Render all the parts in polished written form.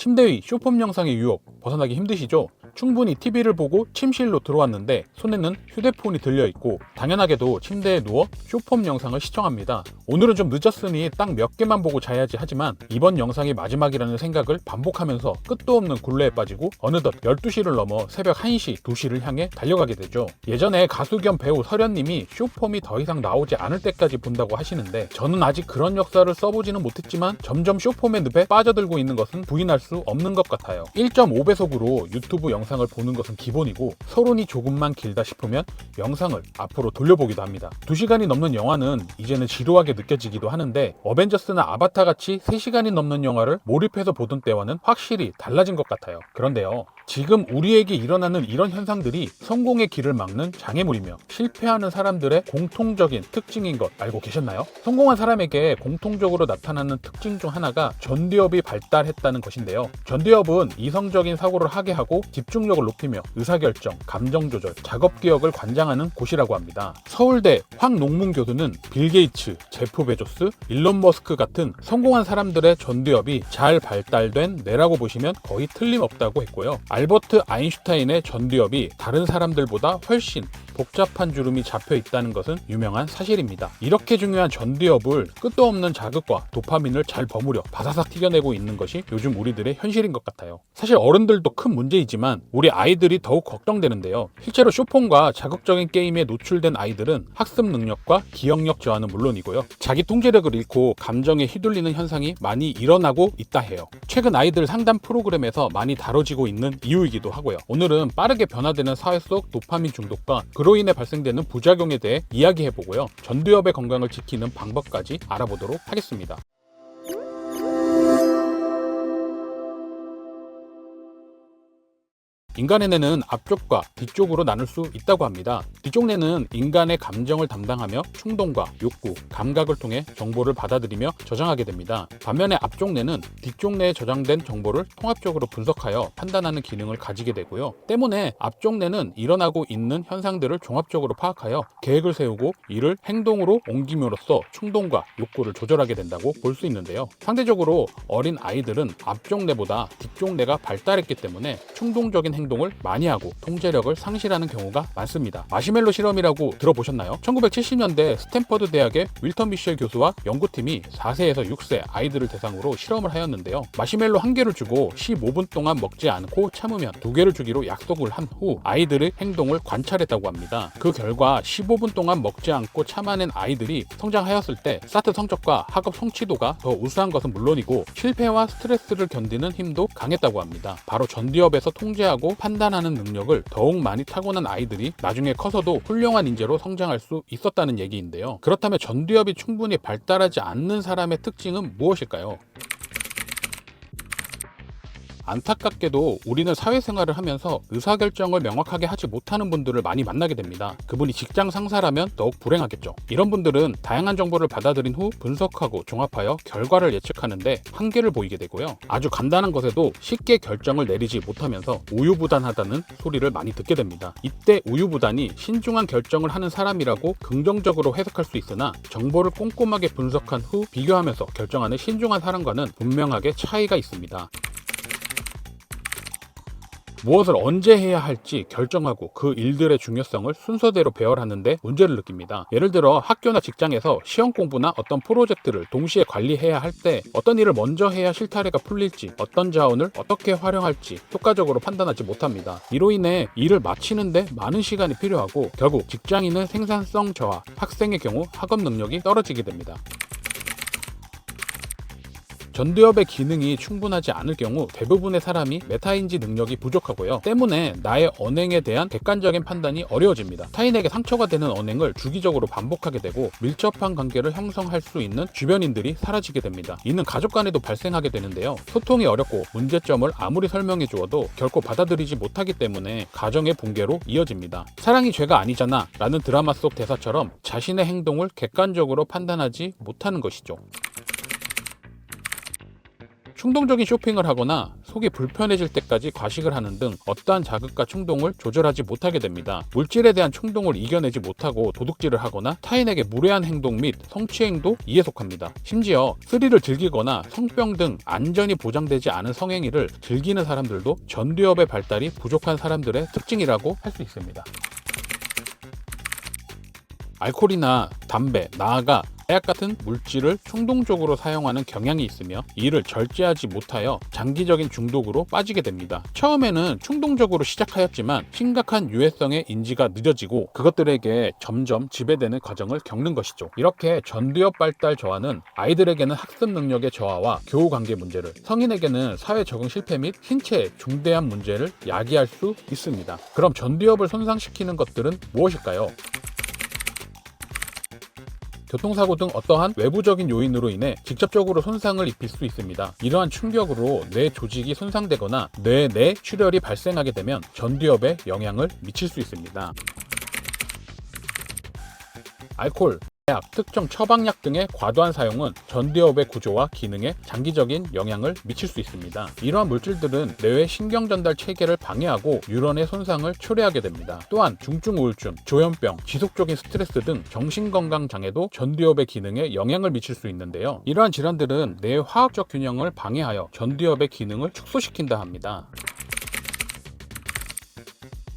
침대 위 쇼폼 영상의 유혹 벗어나기 힘드시죠? 충분히 TV를 보고 침실로 들어왔는데 손에는 휴대폰이 들려있고 당연하게도 침대에 누워 쇼폼 영상을 시청합니다. 오늘은 좀 늦었으니 딱 몇 개만 보고 자야지 하지만 이번 영상이 마지막이라는 생각을 반복하면서 끝도 없는 굴레에 빠지고 어느덧 12시를 넘어 새벽 1시, 2시를 향해 달려가게 되죠. 예전에 가수 겸 배우 설현님이 쇼폼이 더 이상 나오지 않을 때까지 본다고 하시는데 저는 아직 그런 역사를 써보지는 못했지만 점점 쇼폼의 늪에 빠져들고 있는 것은 부인할 수 없는 것 같아요. 1.5배속으로 유튜브 영상을 보는 것은 기본이고 서론이 조금만 길다 싶으면 영상을 앞으로 돌려보기도 합니다. 2시간이 넘는 영화는 이제는 지루하게 느껴지기도 하는데 어벤져스나 아바타 같이 3시간이 넘는 영화를 몰입해서 보던 때와는 확실히 달라진 것 같아요. 그런데요, 지금 우리에게 일어나는 이런 현상들이 성공의 길을 막는 장애물이며 실패하는 사람들의 공통적인 특징인 것 알고 계셨나요? 성공한 사람에게 공통적으로 나타나는 특징 중 하나가 전두엽이 발달했다는 것인데요. 전두엽은 이성적인 사고를 하게 하고 집중력을 높이며 의사결정, 감정조절, 작업기억을 관장하는 곳이라고 합니다. 서울대 황농문 교수는 빌 게이츠, 제프 베조스, 일론 머스크 같은 성공한 사람들의 전두엽이 잘 발달된 뇌라고 보시면 거의 틀림없다고 했고요. 알버트 아인슈타인의 전두엽이 다른 사람들보다 훨씬 복잡한 주름이 잡혀 있다는 것은 유명한 사실입니다. 이렇게 중요한 전두엽을 끝도 없는 자극과 도파민을 잘 버무려 바사삭 튀겨내고 있는 것이 요즘 우리들의 현실인 것 같아요. 사실 어른들도 큰 문제이지만 우리 아이들이 더욱 걱정되는데요. 실제로 쇼폼과 자극적인 게임에 노출된 아이들은 학습 능력과 기억력 저하는 물론이고요. 자기 통제력을 잃고 감정에 휘둘리는 현상이 많이 일어나고 있다 해요. 최근 아이들 상담 프로그램에서 많이 다뤄지고 있는 이유이기도 하고요. 오늘은 빠르게 변화되는 사회 속 도파민 중독과 그로 인해 발생되는 부작용에 대해 이야기해보고요. 전두엽의 건강을 지키는 방법까지 알아보도록 하겠습니다. 인간의 뇌는 앞쪽과 뒤쪽으로 나눌 수 있다고 합니다. 뒤쪽 뇌는 인간의 감정을 담당하며 충동과 욕구, 감각을 통해 정보를 받아들이며 저장하게 됩니다. 반면에 앞쪽 뇌는 뒤쪽 뇌에 저장된 정보를 통합적으로 분석하여 판단하는 기능을 가지게 되고요. 때문에 앞쪽 뇌는 일어나고 있는 현상들을 종합적으로 파악하여 계획을 세우고 이를 행동으로 옮김으로써 충동과 욕구를 조절하게 된다고 볼 수 있는데요. 상대적으로 어린 아이들은 앞쪽 뇌보다 뒤쪽 뇌가 발달했기 때문에 충동적인 행동을 많이 하고 통제력을 상실하는 경우가 많습니다. 마시멜로 실험이라고 들어보셨나요? 1970년대 스탠퍼드 대학의 윌턴 미셸 교수와 연구팀이 4세에서 6세 아이들을 대상으로 실험을 하였는데요. 마시멜로 1개를 주고 15분 동안 먹지 않고 참으면 2개를 주기로 약속을 한 후 아이들의 행동을 관찰했다고 합니다. 그 결과 15분 동안 먹지 않고 참아낸 아이들이 성장하였을 때 스타트 성적과 학업 성취도가 더 우수한 것은 물론이고 실패와 스트레스를 견디는 힘도 강했다고 합니다. 바로 전두엽에서 통제하고 판단하는 능력을 더욱 많이 타고난 아이들이 나중에 커서도 훌륭한 인재로 성장할 수 있었다는 얘기인데요. 그렇다면 전두엽이 충분히 발달하지 않는 사람의 특징은 무엇일까요? 안타깝게도 우리는 사회생활을 하면서 의사결정을 명확하게 하지 못하는 분들을 많이 만나게 됩니다. 그분이 직장 상사라면 더욱 불행하겠죠. 이런 분들은 다양한 정보를 받아들인 후 분석하고 종합하여 결과를 예측하는데 한계를 보이게 되고요. 아주 간단한 것에도 쉽게 결정을 내리지 못하면서 우유부단하다는 소리를 많이 듣게 됩니다. 이때 우유부단이 신중한 결정을 하는 사람이라고 긍정적으로 해석할 수 있으나 정보를 꼼꼼하게 분석한 후 비교하면서 결정하는 신중한 사람과는 분명하게 차이가 있습니다. 무엇을 언제 해야 할지 결정하고 그 일들의 중요성을 순서대로 배열하는데 문제를 느낍니다. 예를 들어 학교나 직장에서 시험 공부나 어떤 프로젝트를 동시에 관리해야 할 때 어떤 일을 먼저 해야 실타래가 풀릴지, 어떤 자원을 어떻게 활용할지 효과적으로 판단하지 못합니다. 이로 인해 일을 마치는데 많은 시간이 필요하고 결국 직장인은 생산성 저하, 학생의 경우 학업 능력이 떨어지게 됩니다. 전두엽의 기능이 충분하지 않을 경우 대부분의 사람이 메타인지 능력이 부족하고요. 때문에 나의 언행에 대한 객관적인 판단이 어려워집니다. 타인에게 상처가 되는 언행을 주기적으로 반복하게 되고 밀접한 관계를 형성할 수 있는 주변인들이 사라지게 됩니다. 이는 가족 간에도 발생하게 되는데요. 소통이 어렵고 문제점을 아무리 설명해 주어도 결코 받아들이지 못하기 때문에 가정의 붕괴로 이어집니다. 사랑이 죄가 아니잖아 라는 드라마 속 대사처럼 자신의 행동을 객관적으로 판단하지 못하는 것이죠. 충동적인 쇼핑을 하거나 속이 불편해질 때까지 과식을 하는 등 어떠한 자극과 충동을 조절하지 못하게 됩니다. 물질에 대한 충동을 이겨내지 못하고 도둑질을 하거나 타인에게 무례한 행동 및 성추행도 이에 속합니다. 심지어 스릴을 즐기거나 성병 등 안전이 보장되지 않은 성행위를 즐기는 사람들도 전두엽의 발달이 부족한 사람들의 특징이라고 할 수 있습니다. 알코올이나 담배, 나아가 마약 같은 물질을 충동적으로 사용하는 경향이 있으며 이를 절제하지 못하여 장기적인 중독으로 빠지게 됩니다. 처음에는 충동적으로 시작하였지만 심각한 유해성의 인지가 늦어지고 그것들에게 점점 지배되는 과정을 겪는 것이죠. 이렇게 전두엽 발달 저하는 아이들에게는 학습 능력의 저하와 교우 관계 문제를, 성인에게는 사회 적응 실패 및 신체의 중대한 문제를 야기할 수 있습니다. 그럼 전두엽을 손상시키는 것들은 무엇일까요? 교통사고 등 어떠한 외부적인 요인으로 인해 직접적으로 손상을 입힐 수 있습니다. 이러한 충격으로 뇌 조직이 손상되거나 뇌 내 출혈이 발생하게 되면 전두엽에 영향을 미칠 수 있습니다. 알코올, 마약, 특정 처방약 등의 과도한 사용은 전두엽의 구조와 기능에 장기적인 영향을 미칠 수 있습니다. 이러한 물질들은 뇌의 신경전달 체계를 방해하고 뉴런의 손상을 초래하게 됩니다. 또한 중증 우울증, 조현병, 지속적인 스트레스 등 정신건강 장애도 전두엽의 기능에 영향을 미칠 수 있는데요. 이러한 질환들은 뇌의 화학적 균형을 방해하여 전두엽의 기능을 축소시킨다 합니다.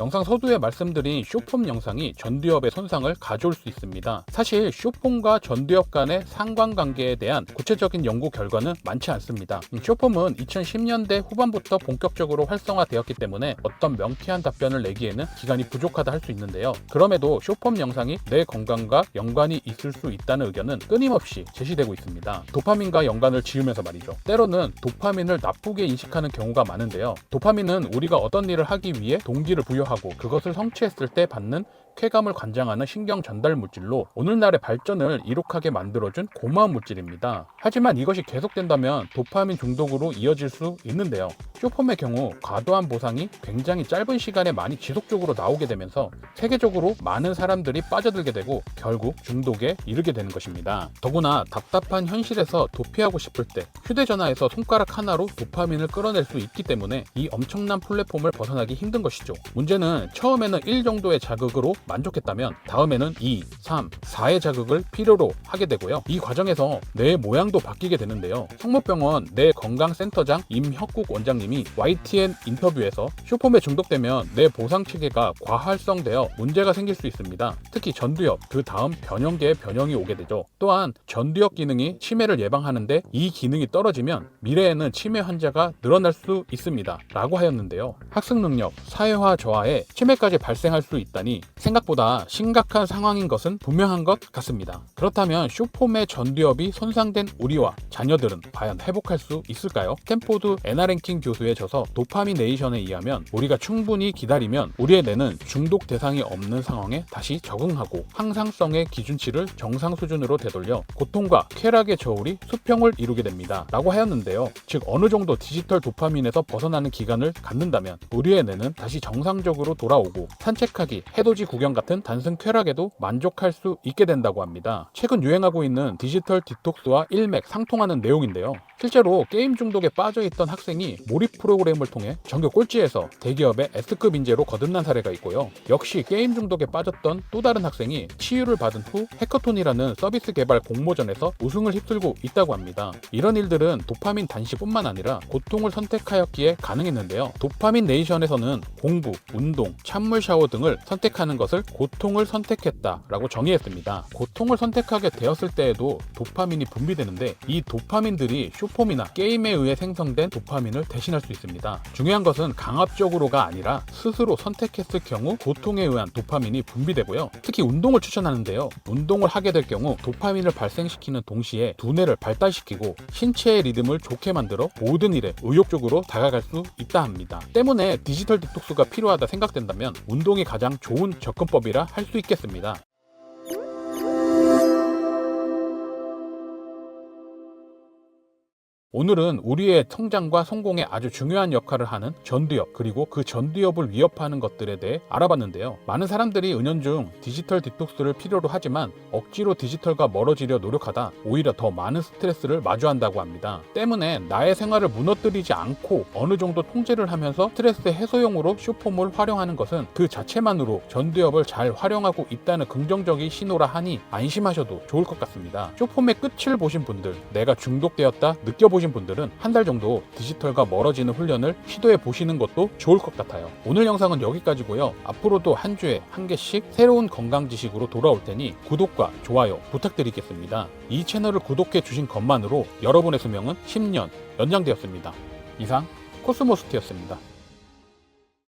영상 서두에 말씀드린 쇼폼 영상이 전두엽의 손상을 가져올 수 있습니다. 사실 쇼폼과 전두엽 간의 상관관계에 대한 구체적인 연구 결과는 많지 않습니다. 쇼폼은 2010년대 후반부터 본격적으로 활성화되었기 때문에 어떤 명쾌한 답변을 내기에는 기간이 부족하다 할 수 있는데요. 그럼에도 쇼폼 영상이 뇌 건강과 연관이 있을 수 있다는 의견은 끊임없이 제시되고 있습니다. 도파민과 연관을 지으면서 말이죠. 때로는 도파민을 나쁘게 인식하는 경우가 많은데요. 도파민은 우리가 어떤 일을 하기 위해 동기를 부여하고 그것을 성취했을 때 받는 쾌감을 관장하는 신경 전달 물질로 오늘날의 발전을 이룩하게 만들어준 고마운 물질입니다. 하지만 이것이 계속된다면 도파민 중독으로 이어질 수 있는데요. 쇼폼의 경우 과도한 보상이 굉장히 짧은 시간에 많이 지속적으로 나오게 되면서 세계적으로 많은 사람들이 빠져들게 되고 결국 중독에 이르게 되는 것입니다. 더구나 답답한 현실에서 도피하고 싶을 때 휴대전화에서 손가락 하나로 도파민을 끌어낼 수 있기 때문에 이 엄청난 플랫폼을 벗어나기 힘든 것이죠. 문제는 처음에는 1 정도의 자극으로 만족했다면 다음에는 2, 3, 4의 자극을 필요로 하게 되고요. 이 과정에서 뇌의 모양도 바뀌게 되는데요. 성모병원 뇌건강센터장 임혁국 원장님이 YTN 인터뷰에서 쇼폼에 중독되면 뇌 보상체계가 과활성되어 문제가 생길 수 있습니다. 특히 전두엽, 그 다음 변형계의 변형이 오게 되죠. 또한 전두엽 기능이 치매를 예방하는데 이 기능이 떨어지면 미래에는 치매 환자가 늘어날 수 있습니다. 라고 하였는데요. 학습 능력, 사회화 저하에 치매까지 발생할 수 있다니 생각보다 심각한 상황인 것은 분명한 것 같습니다. 그렇다면 쇼폼의 전두엽이 손상된 우리와 자녀들은 과연 회복할 수 있을까요? 스탠포드 에나랭킹 교수의 저서 도파미네이션에 의하면 우리가 충분히 기다리면 우리의 뇌는 중독 대상이 없는 상황에 다시 적응하고 항상성의 기준치를 정상 수준으로 되돌려 고통과 쾌락의 저울이 수평을 이루게 됩니다. 라고 하였는데요. 즉 어느 정도 디지털 도파민에서 벗어나는 기간을 갖는다면 우리의 뇌는 다시 정상적으로 돌아오고 산책하기, 해돋이 구경 같은 단순 쾌락에도 만족할 수 있게 된다고 합니다. 최근 유행하고 있는 디지털 디톡스와 일맥상통하는 내용인데요. 실제로 게임 중독에 빠져있던 학생이 몰입 프로그램을 통해 전교 꼴찌에서 대기업의 S급 인재로 거듭난 사례가 있고요. 역시 게임 중독에 빠졌던 또 다른 학생이 치유를 받은 후 해커톤이라는 서비스 개발 공모전에서 우승을 휩쓸고 있다고 합니다. 이런 일들은 도파민 단시뿐만 아니라 고통을 선택하였기에 가능했는데요. 도파민 네이션에서는 공부, 운동, 찬물 샤워 등을 선택하는 것을 고통을 선택했다라고 정의했습니다. 고통을 선택하게 되었을 때에도 도파민이 분비되는데 이 도파민들이 쇼폼이나 게임에 의해 생성된 도파민을 대신할 수 있습니다. 중요한 것은 강압적으로가 아니라 스스로 선택했을 경우 고통에 의한 도파민이 분비되고요. 특히 운동을 추천하는데요. 운동을 하게 될 경우 도파민을 발생시키는 동시에 두뇌를 발달시키고 신체의 리듬을 좋게 만들어 모든 일에 의욕적으로 다가갈 수 있다 합니다. 때문에 디지털 디톡스가 필요하다 생각된다면 운동이 가장 좋은 접근법이라 할 수 있겠습니다. 오늘은 우리의 성장과 성공에 아주 중요한 역할을 하는 전두엽, 그리고 그 전두엽을 위협하는 것들에 대해 알아봤는데요. 많은 사람들이 은연중 디지털 디톡스를 필요로 하지만 억지로 디지털과 멀어지려 노력하다 오히려 더 많은 스트레스를 마주한다고 합니다. 때문에 나의 생활을 무너뜨리지 않고 어느 정도 통제를 하면서 스트레스 해소용으로 쇼폼을 활용하는 것은 그 자체만으로 전두엽을 잘 활용하고 있다는 긍정적인 신호라 하니 안심하셔도 좋을 것 같습니다. 쇼폼의 끝을 보신 분들, 내가 중독되었다 느껴보신 분들은 한 달 정도 디지털과 멀어지는 훈련을 시도해 보시는 것도 좋을 것 같아요. 오늘 영상은 여기까지고요. 앞으로도 한 주에 한 개씩 새로운 건강 지식으로 돌아올 테니 구독과 좋아요 부탁드리겠습니다. 이 채널을 구독해 주신 것만으로 여러분의 수명은 10년 연장되었습니다. 이상 코스모스티였습니다.